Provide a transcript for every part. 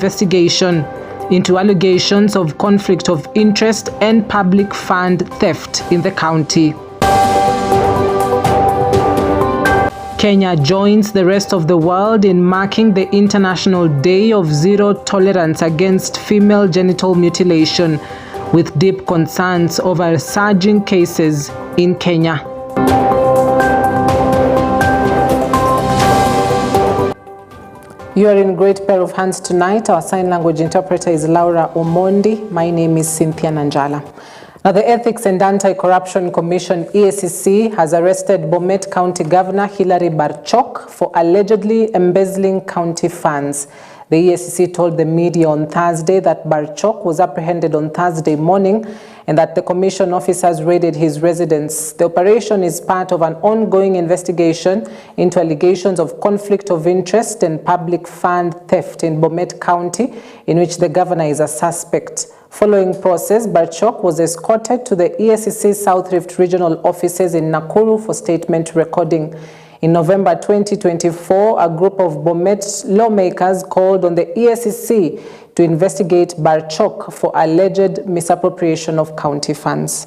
Investigation into allegations of conflict of interest and public fund theft in the county. Kenya joins the rest of the world in marking the International Day of Zero Tolerance against female genital mutilation, with deep concerns over surging cases in Kenya. You are in great pair of hands tonight. Our sign language interpreter is Laura Omondi. My name is Cynthia Nanjala. Now, the Ethics and Anti-Corruption Commission, EACC, has arrested Bomet County Governor Hilary Barchok for allegedly embezzling county funds. The EACC told the media on Thursday that Barchok was apprehended on Thursday morning and that the commission officers raided his residence. The operation is part of an ongoing investigation into allegations of conflict of interest and public fund theft in Bomet County, in which the governor is a suspect. Following process, Barchok was escorted to the EACC South Rift regional offices in Nakuru for statement recording. In November 2024, a group of Bomet lawmakers called on the EACC to investigate Barchok for alleged misappropriation of county funds.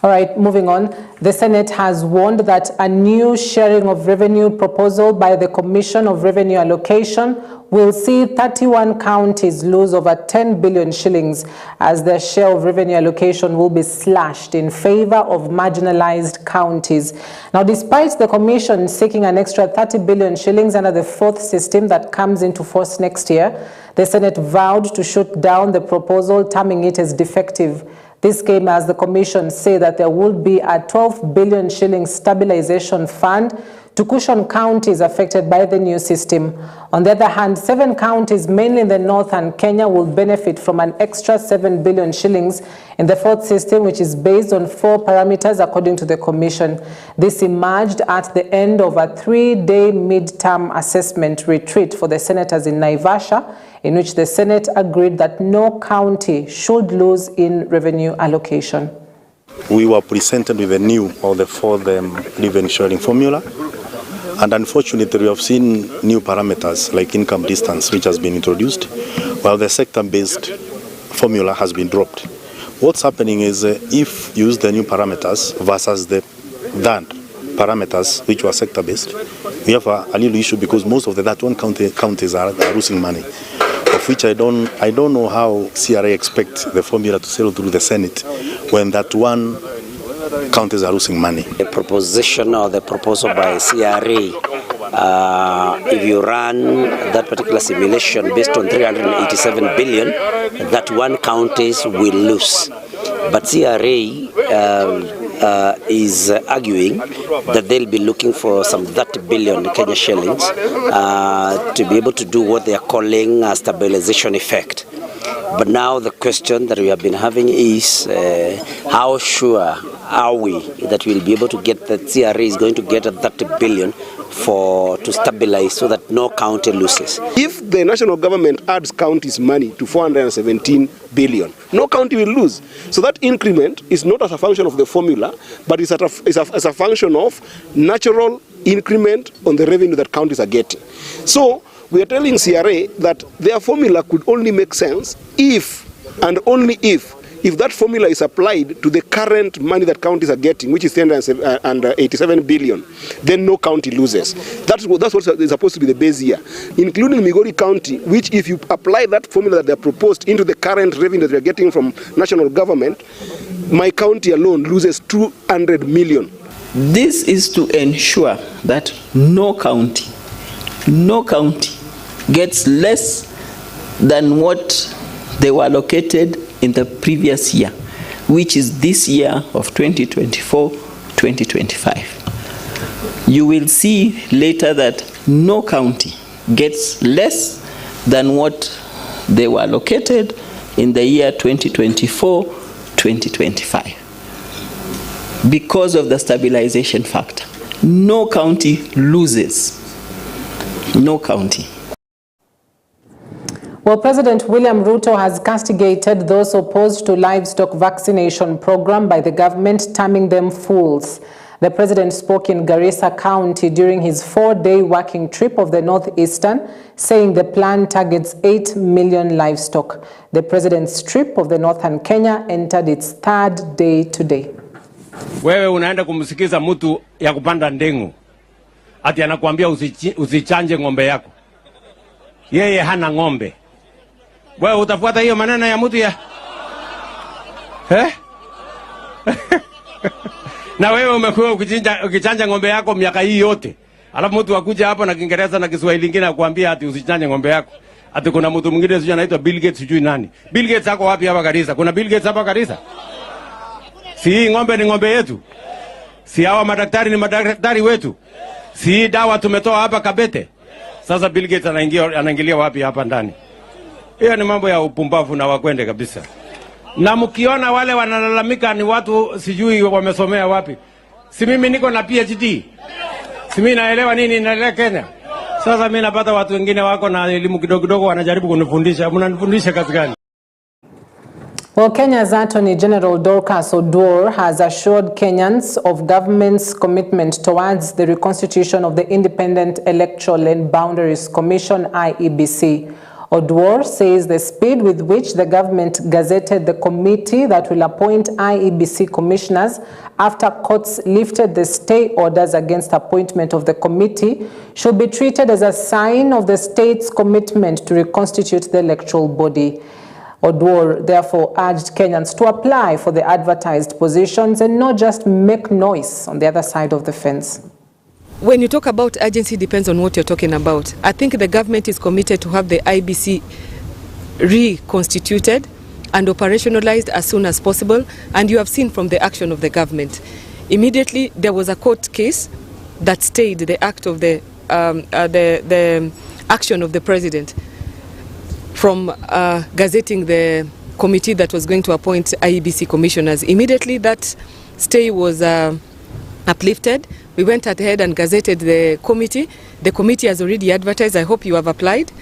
All right, moving on. The Senate has warned that a new sharing of revenue proposal by the Commission of Revenue Allocation will see 31 counties lose over 10 billion shillings as their share of revenue allocation will be slashed in favor of marginalized counties. Now, despite the Commission seeking an extra 30 billion shillings under the fourth system that comes into force next year, the Senate vowed to shoot down the proposal, terming it as defective. This came as the Commission say that there will be a 12 billion shilling stabilization fund to cushion counties affected by the new system. On the other hand, 7 counties, mainly in the north and Kenya, will benefit from an extra 7 billion shillings in the fourth system, which is based on 4 parameters according to the Commission. This emerged at the end of a 3-day mid-term assessment retreat for the senators in Naivasha, in which the Senate agreed that no county should lose in revenue allocation. We were presented with a new or the fourth revenue sharing formula, and unfortunately we have seen new parameters like income distance which has been introduced, while the sector-based formula has been dropped. What's happening is if you use the new parameters versus the that parameters which were sector-based, we have a little issue because most of the that one counties are losing money, of which I don't know how CRA expect the formula to sail through the Senate when that one counties are losing money. The proposition or the proposal by CRA, if you run that particular simulation based on 387 billion, that one counties will lose. But CRA is arguing that they'll be looking for some 30 billion Kenya shillings to be able to do what they are calling a stabilization effect. But now the question that we have been having is how sure are we that we'll be able to get that CRA is going to get a 30 billion to stabilize so that no county loses. If the national government adds counties money to 417 billion, no county will lose. So that increment is not as a function of the formula, but it's as a function of natural increment on the revenue that counties are getting. So we are telling CRA that their formula could only make sense if and only if that formula is applied to the current money that counties are getting, which is 387 billion, then no county loses. That's what is supposed to be the base year, including Migori County, which if you apply that formula that they are proposed into the current revenue that we are getting from national government, my county alone loses 200 million. This is to ensure that no county gets less than what they were allocated in the previous year, which is this year of 2024-2025. You will see later that no county gets less than what they were allocated in the year 2024-2025 because of the stabilization factor. No county loses. No county. Well, President William Ruto has castigated those opposed to livestock vaccination program by the government, terming them fools. The president spoke in Garissa County during his 4-day working trip of the Northeastern, saying the plan targets 8 million livestock. The president's trip of the Northern Kenya entered its 3rd day today. Wewe unaenda kumsikiza mtu ya kupanda ndengu, ati anakuambia usichanje ng'ombe yako. Yeye hana ng'ombe. Wewe utafuata hiyo maneno ya mtu ya? Na wewe umekuwa ukichanja ng'ombe yako miaka hii yote. Alafu mtu akuja hapa na Kiingereza na Kiswahili kingine akwambia ati usichanje ng'ombe yako. Ati kuna mtu mwingine sijui anaitwa Bill Gates sijui nani. Bill Gates ako wapi hapa Garissa? Kuna Bill Gates hapa Garissa? Si ng'ombe ni ng'ombe yetu. Si hawa madaktari ni madaktari wetu. Si dawa tumetoa hapa Kabete. Sasa Bill Gates anaingilia wapi hapa ndani? Hiyo ni mambo ya upumbavu na wakwende kabisa. Na mkiona wale wanalalamika ni watu sijui wamesomea wapi. Si mimi niko na PhD. Si mimi naelewa nini inaendelea Kenya. Sasa mimi napata watu wengine wako na elimu kidogo wanajaribu kunifundisha. Mnanifundisha kazi gani? Well, Kenya's Attorney General Dorcas Oduor has assured Kenyans of government's commitment towards the reconstitution of the Independent Electoral and Boundaries Commission, IEBC. Oduor says the speed with which the government gazetted the committee that will appoint IEBC commissioners after courts lifted the stay orders against appointment of the committee should be treated as a sign of the state's commitment to reconstitute the electoral body. Oduor therefore urged Kenyans to apply for the advertised positions and not just make noise on the other side of the fence. When you talk about urgency, depends on what you're talking about. I think the government is committed to have the IBC reconstituted and operationalized as soon as possible, and you have seen from the action of the government. Immediately there was a court case that stayed the act of the action of the president from gazetting the committee that was going to appoint IEBC commissioners. Immediately that stay was uplifted. We went ahead and gazetted the committee. The committee has already advertised. I hope you have applied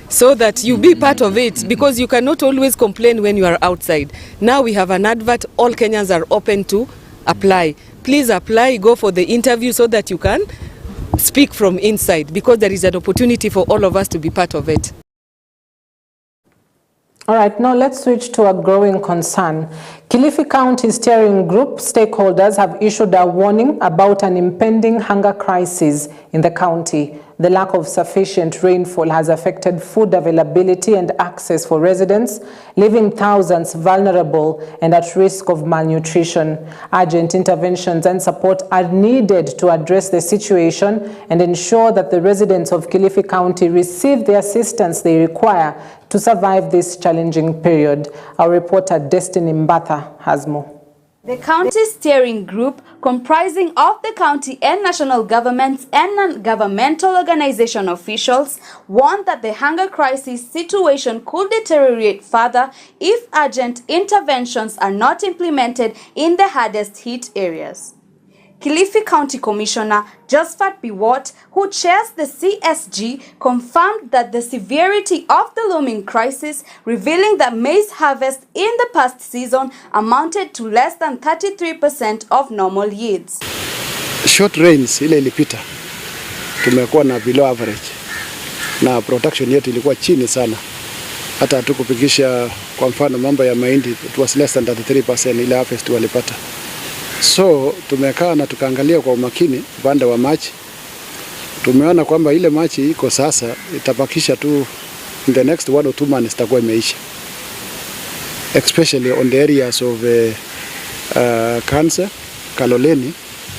so that you be part of it, because you cannot always complain when you are outside. Now we have an advert. All Kenyans are open to apply. Please apply, go for the interview so that you can speak from inside, because there is an opportunity for all of us to be part of it. All right, now let's switch to a growing concern. Kilifi County Steering Group stakeholders have issued a warning about an impending hunger crisis in the county. The lack of sufficient rainfall has affected food availability and access for residents, leaving thousands vulnerable and at risk of malnutrition. Urgent interventions and support are needed to address the situation and ensure that the residents of Kilifi County receive the assistance they require to survive this challenging period. Our reporter Destiny Mbatha has more. The county steering group, comprising of the county and national governments and non-governmental organization officials, warned that the hunger crisis situation could deteriorate further if urgent interventions are not implemented in the hardest hit areas. Kilifi County Commissioner Josephat Biwott, who chairs the CSG, confirmed that the severity of the looming crisis, revealing that maize harvest in the past season amounted to less than 33% of normal yields. Short rains ile ilipita tumekuwa na below average na production yetu ilikuwa chini sana, hata hatukupigisha. Kwa mfano mambo ya mahindi, it was less than 33% ile harvest walipata. So tumekaa na tukaangalia kwa umakini upande wa machi. Tumeona kwamba ile machi iko sasa itabakisha tu in the next 1 or 2 months itakuwa imeisha, especially on the areas of Cancer, Kaloleni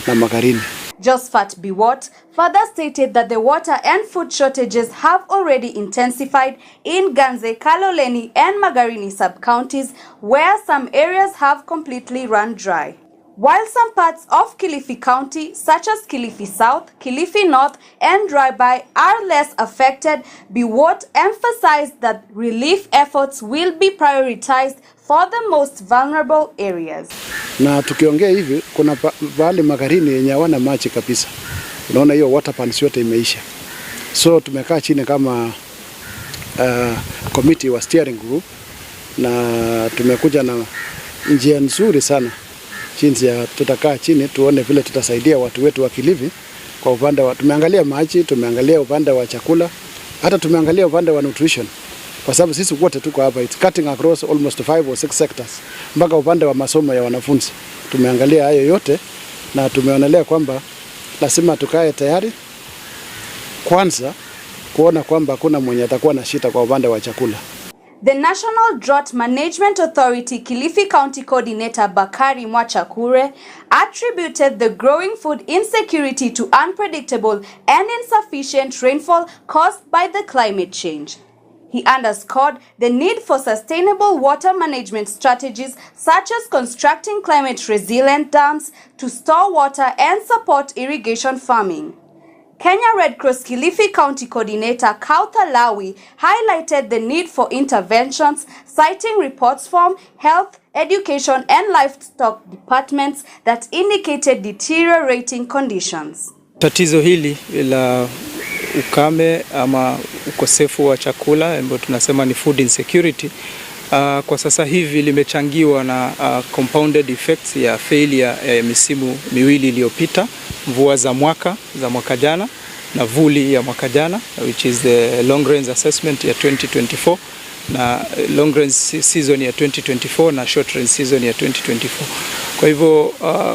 na Magarini. Josephat Biwott further stated that the water and food shortages have already intensified in Ganze, Kaloleni and Magarini sub-counties, where some areas have completely run dry. While some parts of Kilifi County, such as Kilifi South, Kilifi North, and Dryby, are less affected, Biwott emphasized that relief efforts will be prioritized for the most vulnerable areas. Na tukiongea hivi, kuna bahali Magarini yenye hawana maji kabisa. Unaona hiyo water pans yote imeisha. So tumekaa chini kama committee wa steering group na tumekuja na njia nzuri sana jinsi ya tutakaa chini tuone vile tutasaidia watu wetu wa Kilifi kwa upande wa, tumeangalia maji, tumeangalia upande wa chakula, hata tumeangalia upande wa nutrition, kwa sababu sisi wote tuko hapa, it's cutting across almost 5 or 6 sectors, mpaka upande wa masomo ya wanafunzi. Tumeangalia hayo yote na tumeonelea kwamba lazima tukae tayari kwanza kuona kwamba hakuna mwenye atakuwa na shida kwa upande wa chakula. The National Drought Management Authority Kilifi County Coordinator Bakari Mwachakure attributed the growing food insecurity to unpredictable and insufficient rainfall caused by the climate change. He underscored the need for sustainable water management strategies such as constructing climate-resilient dams to store water and support irrigation farming. Kenya Red Cross Kilifi County Coordinator Kautha Lawi highlighted the need for interventions, citing reports from Health, Education and Livestock departments that indicated deteriorating conditions. Tatizo hili la ukame ama ukosefu wa chakula ambao tunasema ni food insecurity kwa sasa hivi limechangiwa na compounded effects ya failure ya misimu miwili iliyopita, mvua za mwaka jana na vuli ya mwaka jana, which is the long range assessment ya 2024 na long range season ya 2024 na short range season ya 2024. Kwa hivyo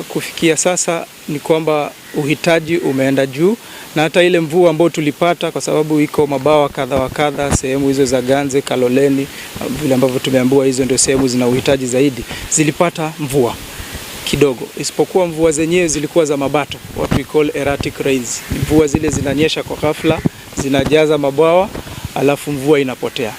kufikia sasa ni kwamba uhitaji umeenda juu, na hata ile mvua ambayo tulipata, kwa sababu iko mabawa kadha wa kadha, sehemu hizo za Ganze, Kaloleni, vile ambavyo tumeambiwa hizo ndio sehemu zina uhitaji zaidi, zilipata mvua kidogo, isipokuwa mvua zenyewe zilikuwa za mabato, what we call erratic rains. Mvua zile zinanyesha kwa ghafla, zinajaza mabawa, alafu mvua inapotea.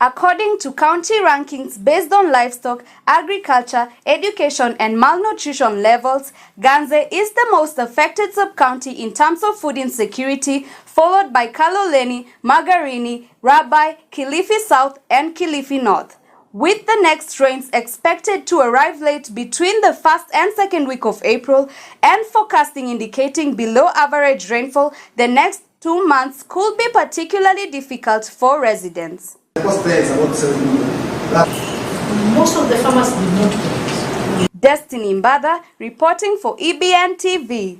According to county rankings based on livestock, agriculture, education and malnutrition levels, Ganze is the most affected sub-county in terms of food insecurity, followed by Kaloleni, Magarini, Rabai, Kilifi South and Kilifi North. With the next rains expected to arrive late between the 1st and 2nd week of April and forecasting indicating below average rainfall, the next 2 months could be particularly difficult for residents. Most of the farmers did not pay. Destiny Mbada reporting for EBN TV.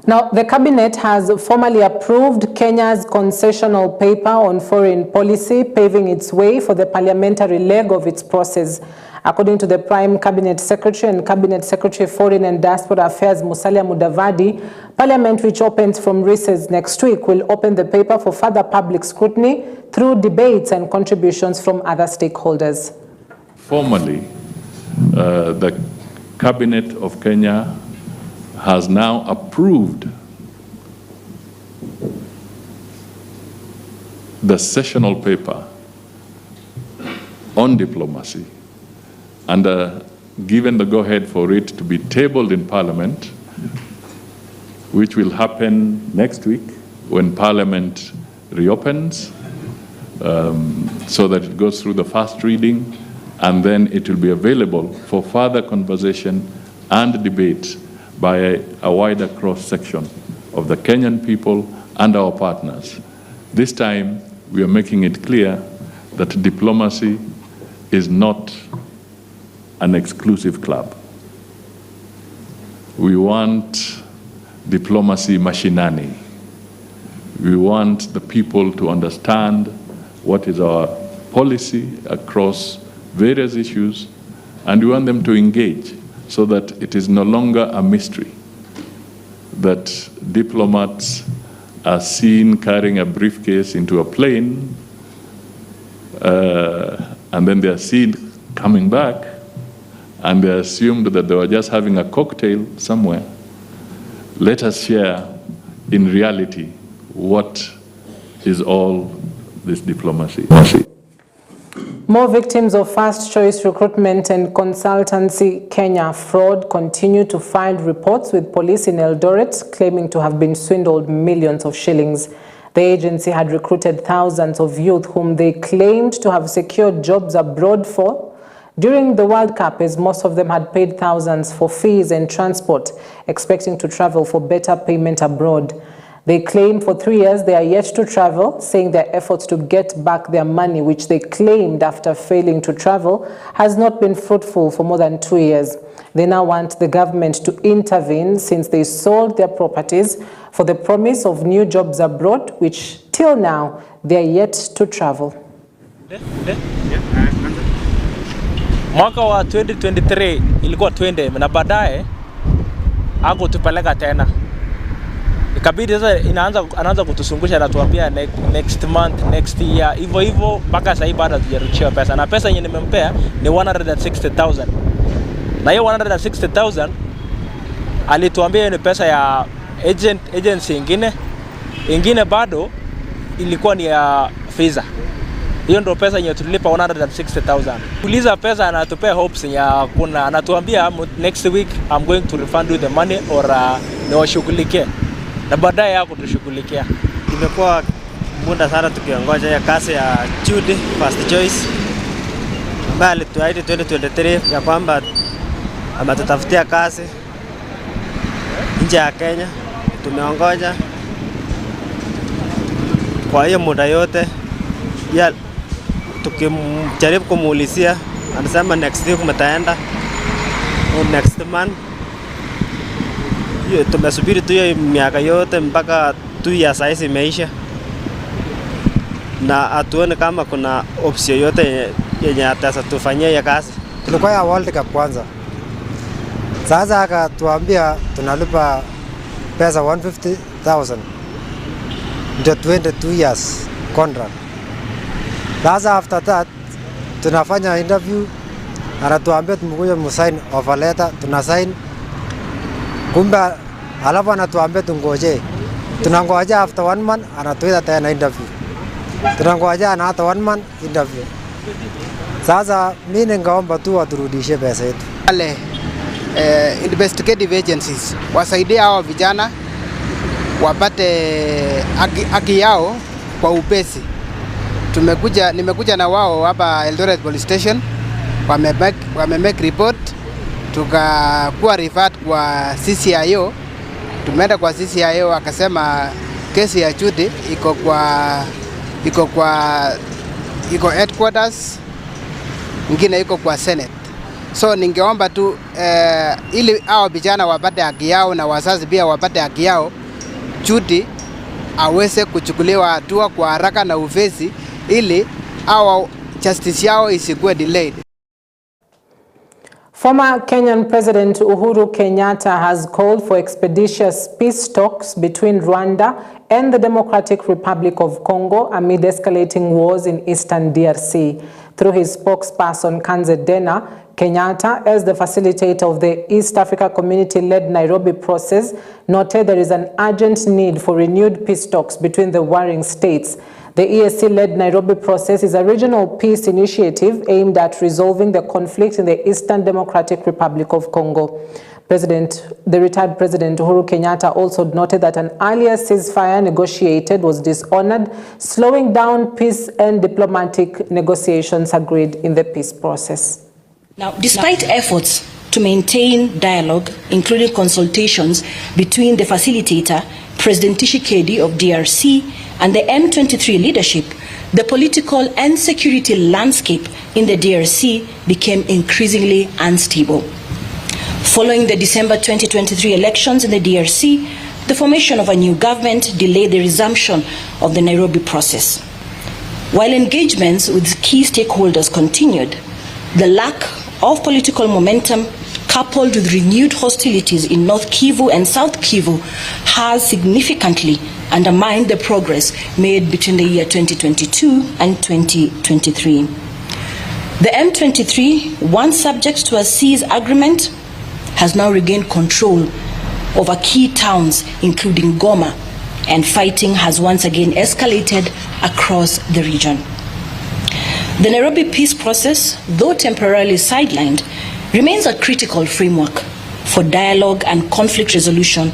Now, the Cabinet has formally approved Kenya's concessional paper on foreign policy, paving its way for the parliamentary leg of its process. According to the Prime Cabinet Secretary and Cabinet Secretary Foreign and Diaspora Affairs Musalia Mudavadi, Parliament, which opens from recess next week, will open the paper for further public scrutiny through debates and contributions from other stakeholders. Formally, the Cabinet of Kenya has now approved the sessional paper on diplomacy and given the go-ahead for it to be tabled in Parliament, which will happen next week when Parliament reopens, so that it goes through the first reading, and then it will be available for further conversation and debate by a wider cross-section of the Kenyan people and our partners. This time, we are making it clear that diplomacy is not an exclusive club. We want diplomacy mashinani. We want the people to understand what is our policy across various issues, and we want them to engage so that it is no longer a mystery that diplomats are seen carrying a briefcase into a plane, and then they are seen coming back, and they assumed that they were just having a cocktail somewhere. Let us share in reality what is all this diplomacy. More victims of first choice recruitment and consultancy Kenya fraud continue to file reports with police in Eldoret, claiming to have been swindled millions of shillings. The agency had recruited thousands of youth whom they claimed to have secured jobs abroad for during the World Cup, as most of them had paid thousands for fees and transport, expecting to travel for better payment abroad. They claim for 3 years they are yet to travel, saying their efforts to get back their money, which they claimed after failing to travel, has not been fruitful for more than 2 years. They now want the government to intervene since they sold their properties for the promise of new jobs abroad, which till now they are yet to travel. Mwaka wa 2023 ilikuwa twende na baadaye hakutupeleka tena. Ikabidi sasa anaanza kutusungusha na tuambia next month, next year, hivyo mpaka sasa hivi bado hajarudishiwa pesa. Na pesa yenye nimempea ni 160,000. Na hiyo 160,000 alituambia ni pesa ya agency ingine bado ilikuwa ni ya visa. Hiyo ndio pesa yenye tulilipa 160,000. Tuliza pesa anatupea hopes ya kuna anatuambia next week I'm going to refund you the money or niwashughulikie. Na baadaye yako tushughulikia. Imekuwa muda sana tukiongoja ya kazi ya Judy First Choice ambaye alituahidi 2023 ya kwamba ametutafutia kazi nje ya Kenya. Tumeongoja kwa hiyo muda yote ya tukimjaribu kumuulizia anasema next week mtaenda or next month. Hiyo tumesubiri tu hiyo miaka yote mpaka 2 years sasa imeisha na atuone kama kuna option yote yenye ataweza tufanyia ya kazi. Tulikuwa ya World Cup kwanza. Sasa akatuambia tunalipa pesa 150,000 ndio 22 years contract. Sasa after that tunafanya interview, anatuambia tumekuja msign offer letter, tunasign. Kumbe alafu anatuambia tungoje. Tunangoja after 1 month anatuita tena interview. Tunangoja another 1 month interview. Sasa mimi ningeomba tu waturudishe pesa yetu. Wale investigative agencies wasaidie hao vijana wapate haki yao kwa upesi. Nimekuja na wao hapa Eldoret Police Station, wame-make report, tukakuwa referred kwa CCIO. Tumeenda kwa CCIO akasema kesi ya Judy iko headquarters, ingine iko kwa Senate. So ningeomba tu ili hao vijana wapate haki yao na wazazi pia wapate haki yao, Judy aweze kuchukuliwa hatua kwa haraka na uvesi ili our justice yao isikuwe delayed. Former Kenyan President Uhuru Kenyatta has called for expeditious peace talks between Rwanda and the Democratic Republic of Congo amid escalating wars in eastern DRC. Through his spokesperson Kanze Dena, Kenyatta, as the facilitator of the East Africa Community-led Nairobi process, noted there is an urgent need for renewed peace talks between the warring states. The EAC-led Nairobi process is a regional peace initiative aimed at resolving the conflict in the Eastern Democratic Republic of Congo. The retired President Uhuru Kenyatta also noted that an earlier ceasefire negotiated was dishonored, slowing down peace and diplomatic negotiations agreed in the peace process. Now, despite efforts to maintain dialogue, including consultations between the facilitator, President Tshisekedi of DRC, and the M23 leadership, the political and security landscape in the DRC became increasingly unstable. Following the December 2023 elections in the DRC, the formation of a new government delayed the resumption of the Nairobi process. While engagements with key stakeholders continued, the lack of political momentum coupled with renewed hostilities in North Kivu and South Kivu has significantly undermined the progress made between the year 2022 and 2023. The M23, once subject to a cease agreement, has now regained control over key towns, including Goma, and fighting has once again escalated across the region. The Nairobi peace process, though temporarily sidelined, remains a critical framework for dialogue and conflict resolution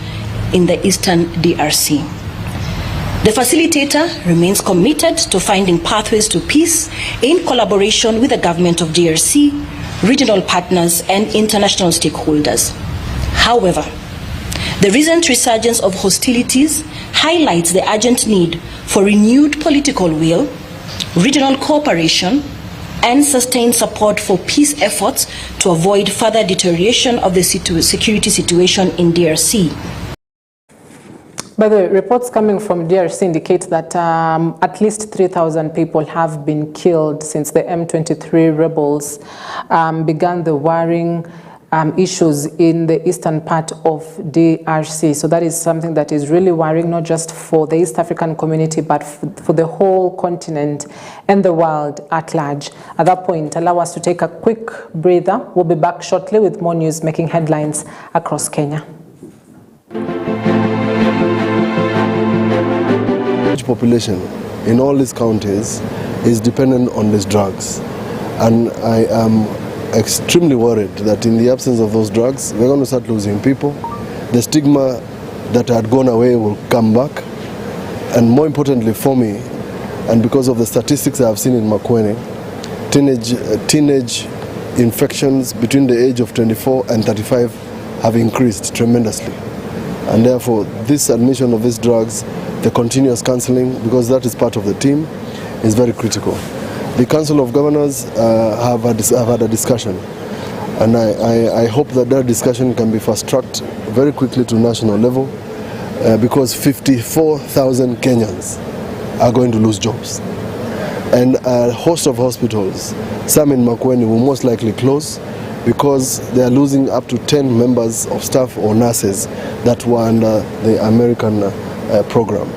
in the eastern DRC. The facilitator remains committed to finding pathways to peace in collaboration with the government of DRC, regional partners, and international stakeholders. However, The recent resurgence of hostilities highlights the urgent need for renewed political will, regional cooperation, and sustained support for peace efforts to avoid further deterioration of the security situation in DRC. By the way, reports coming from DRC indicate that at least 3,000 people have been killed since the M23 rebels began the warring issues in the eastern part of DRC. So that is something that is really worrying, not just for the East African community, but for the whole continent and the world at large. At that point, allow us to take a quick breather. We'll be back shortly with more news making headlines across Kenya. Population in all these counties is dependent on these drugs, and I am extremely worried that in the absence of those drugs we're going to start losing people. The stigma that had gone away will come back, and more importantly for me, and because of the statistics I have seen in Makueni, teenage infections between the age of 24 and 35 have increased tremendously, and therefore this admission of these drugs, the continuous counseling, because that is part of the team, is very critical. The Council of Governors have had a discussion, and I hope that that discussion can be fast-tracked very quickly to national level, because 54,000 Kenyans are going to lose jobs. And a host of hospitals, some in Makueni, will most likely close because they are losing up to 10 members of staff or nurses that were under the American program.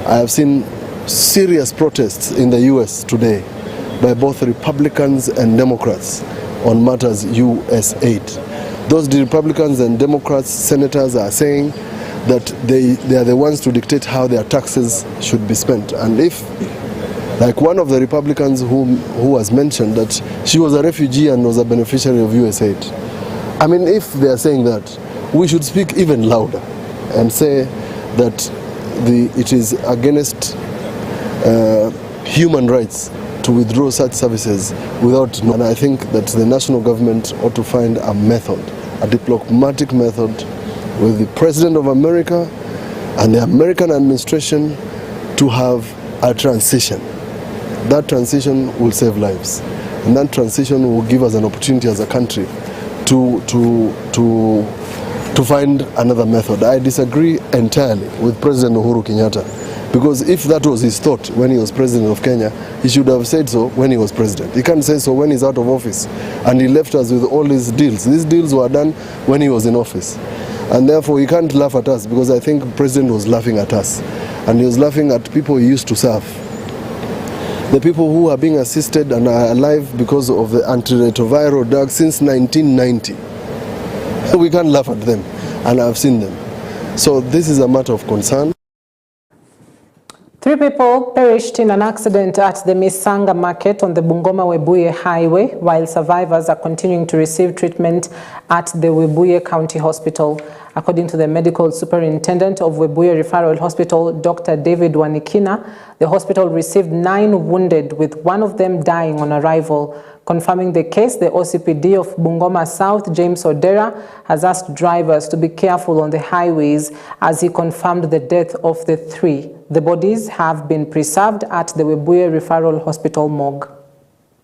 I have seen serious protests in the US today by both Republicans and Democrats on matters US aid. Those Republicans and Democrats, senators, are saying that they are the ones to dictate how their taxes should be spent. And if, like one of the Republicans who was mentioned, that she was a refugee and was a beneficiary of US aid. I mean, if they are saying that, we should speak even louder and say that it is against human rights to withdraw such services without. And I think that the national government ought to find a method, a diplomatic method, with the President of America and the American administration to have a transition. That transition will save lives, and that transition will give us an opportunity as a country to find another method. I disagree entirely with President Uhuru Kenyatta, because if that was his thought when he was president of Kenya, he should have said so when he was president. He can't say so when he's out of office, and he left us with all these deals. These deals were done when he was in office, and therefore he can't laugh at us, because I think the president was laughing at us, and he was laughing at people he used to serve. The people who are being assisted and are alive because of the antiretroviral drug since 1990. We can't laugh at them, and I've seen them. So this is a matter of concern. 3 people perished in an accident at the Misanga market on the Bungoma-Webuye highway, while survivors are continuing to receive treatment at the Webuye County Hospital. According to the medical superintendent of Webuye Referral Hospital, Dr. David Wanikina, the hospital received 9 wounded, with one of them dying on arrival. Confirming the case, the OCPD of Bungoma South, James Odera, has asked drivers to be careful on the highways as he confirmed the death of the 3. The bodies have been preserved at the Webuye Referral Hospital morgue.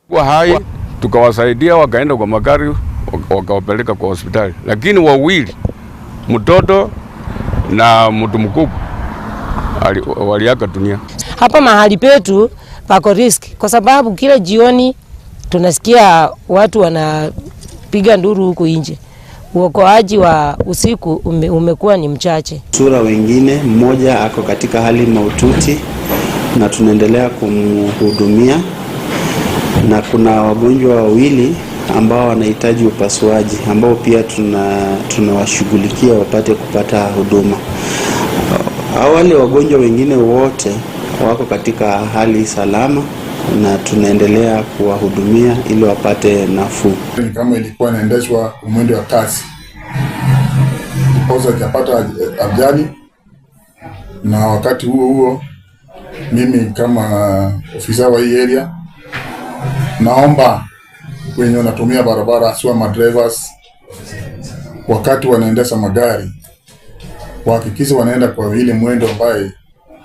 Kwa hai tukawasaidia, wakaenda kwa magari wakawapeleka kwa hospitali, lakini wawili, mtoto na mtu mkubwa, waliaga dunia. Hapa mahali petu pako risk kwa sababu kila jioni tunasikia watu wanapiga nduru huku nje. Uokoaji wa usiku umekuwa ni mchache. Sura wengine, mmoja ako katika hali mahututi na tunaendelea kumhudumia, na kuna wagonjwa wawili ambao wanahitaji upasuaji ambao pia tunawashughulikia wapate kupata huduma. Wale wagonjwa wengine wote wako katika hali salama na tunaendelea kuwahudumia ili wapate nafuu. Kama ilikuwa inaendeshwa mwendo wa kasi, ndiposa japata ajali, na wakati huo mimi kama ofisa wa hii area naomba wenye wanatumia barabara, aswa madrivers, wakati wanaendesha magari wahakikishe wanaenda kwa ile mwendo ambaye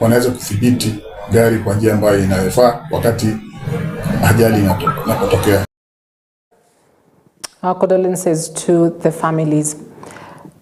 wanaweza kudhibiti gari kwa njia ambayo inayofaa wakati ajali inapotokea. Our condolences to the families.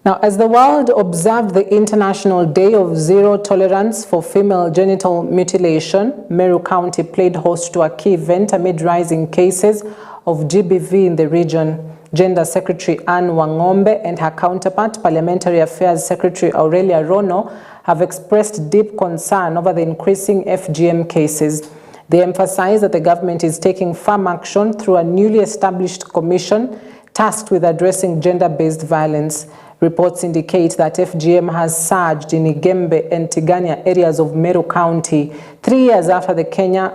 Now, as the world observed the International Day of Zero Tolerance for Female Genital Mutilation, Meru County played host to a key event amid rising cases of GBV in the region. Gender Secretary Anne Wangombe and her counterpart, Parliamentary Affairs Secretary Aurelia Rono, have expressed deep concern over the increasing FGM cases. They emphasize that the government is taking firm action through a newly established commission tasked with addressing gender-based violence. Reports indicate that FGM has surged in Igembe and Tigania areas of Meru County 3 years after Kenya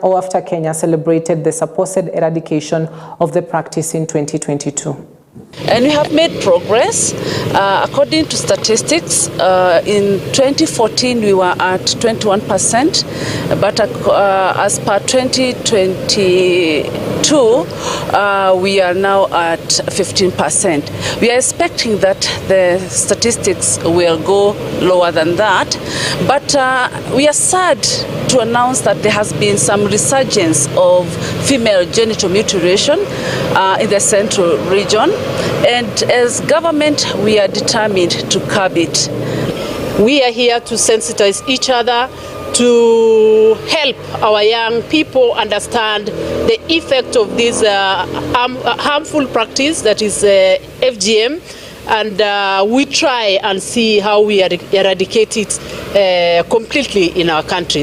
celebrated the supposed eradication of the practice in 2022. And we have made progress. According to statistics, in 2014 we were at 21%, but as per 2022 we are now at 15%. We are expecting that the statistics will go lower than that, but we are sad to announce that there has been some resurgence of female genital mutilation in the central region. And as government, we are determined to curb it. We are here to sensitize each other, to help our young people understand the effect of this harmful practice that is FGM, and we try and see how we eradicate it completely in our country.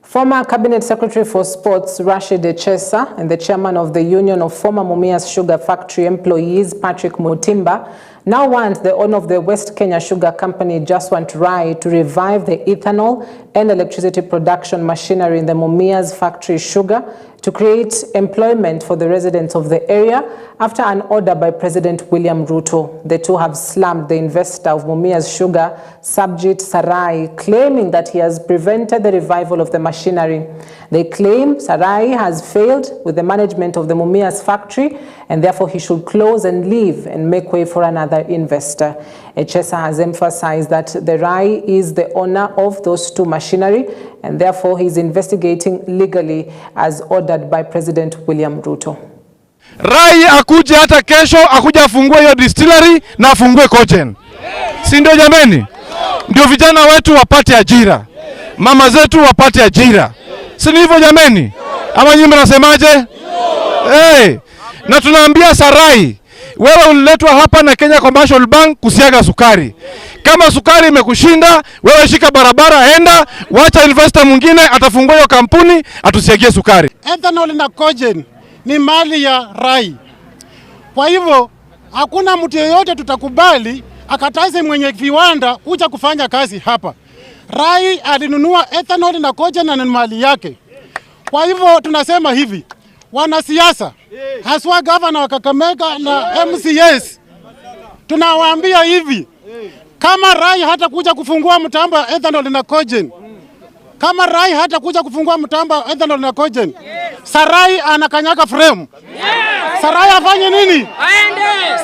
Former Cabinet Secretary for Sports Rashid Echesa and the chairman of the Union of Former Mumias Sugar Factory Employees, Patrick Mutimba, now want the owner of the West Kenya Sugar Company, Jaswant Rai, to revive the ethanol and electricity production machinery in the Mumias factory sugar to create employment for the residents of the area after an order by President William Ruto. The two have slammed the investor of Mumias Sugar, Sabjit Sarai, claiming that he has prevented the revival of the machinery. They claim Sarai has failed with the management of the Mumias factory and therefore he should close and leave and make way for another investor. Echesa has emphasized that the Rai is the owner of those two machinery and therefore he is investigating legally as ordered by President William Ruto. Rai akuje hata kesho, akuja afungue hiyo distillery na afungue cogen. Si ndio jameni? Ndio vijana wetu wapate ajira. Mama zetu wapate ajira. Si hivyo jameni? Ama nyinyi mnasemaje? Na tunaambia Sarai, wewe uliletwa hapa na Kenya Commercial Bank kusiaga sukari. Kama sukari imekushinda, wewe shika barabara, enda, wacha investor mwingine atafungua hiyo kampuni, atusiagie sukari. Ethanol na cogen ni mali ya Rai. Kwa hivyo hakuna mtu yeyote tutakubali akataze mwenye viwanda kuja kufanya kazi hapa. Rai alinunua ethanol na cogen na ni mali yake. Kwa hivyo tunasema hivi, wanasiasa haswa gavana wa Kakamega na MCS, tunawaambia hivi, kama Rai hata kuja kufungua mtambo wa ethanol na cogen, kama Rai hata kuja kufungua mtambo wa ethanol na cogen, Sarai anakanyaga frame. Sarai afanye nini?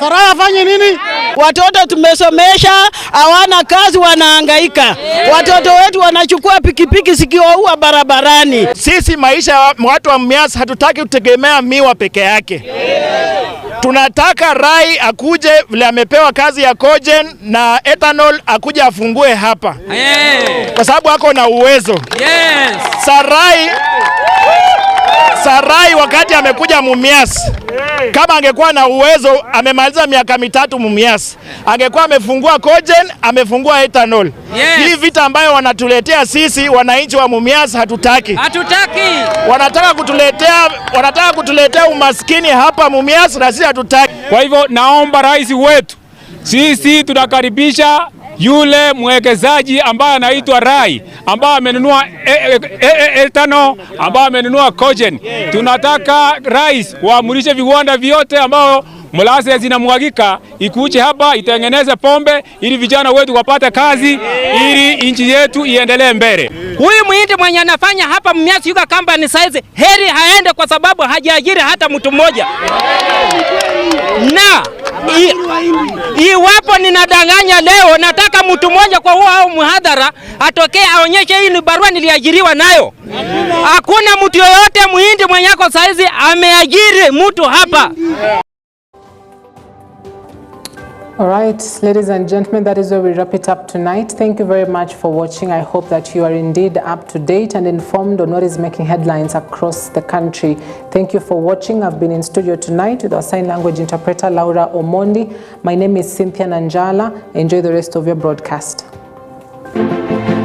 Sarai afanye nini? Watoto tumesomesha, hawana kazi, wanahangaika. Watoto wetu wanachukua pikipiki zikiwaua barabarani. Sisi maisha watu wa Mumias hatutaki kutegemea miwa peke yake. Tunataka Rai akuje vile amepewa kazi ya cogen na ethanol akuje afungue hapa. Kwa sababu ako na uwezo. Sarai wakati amekuja Mumias, kama angekuwa na uwezo, amemaliza miaka 3 Mumias, angekuwa amefungua cogen, amefungua ethanol. Hii vita ambayo wanatuletea sisi wananchi wa Mumias hatutaki. Wanataka kutuletea umaskini hapa Mumias na sisi hatutaki. Kwa hivyo naomba rais wetu, sisi tunakaribisha yule mwekezaji ambaye anaitwa Rai, ambaye amenunua ethanol, ambaye amenunua cogen. Tunataka rais waamurishe viwanda vyote ambao mulase zinamwagika ikuje hapa itengeneze pombe ili vijana wetu wapate kazi ili nchi yetu iendelee mbele. Huyu muhindi mwenye anafanya hapa Mumias Sugar Company saizi heri haende kwa sababu hajaajiri hata mtu mmoja. Na Iwapo ninadanganya leo, nataka mtu mmoja kwa huo au mhadhara atokee aonyeshe hii ni barua niliajiriwa nayo. Hakuna mtu yoyote Muhindi mwenyako saizi ameajiri mtu hapa. All right, ladies and gentlemen, that is where we wrap it up tonight. Thank you very much for watching. I hope that you are indeed up to date and informed on what is making headlines across the country. Thank you for watching. I've been in studio tonight with our sign language interpreter, Laura Omondi. My name is Cynthia Nanjala. Enjoy the rest of your broadcast.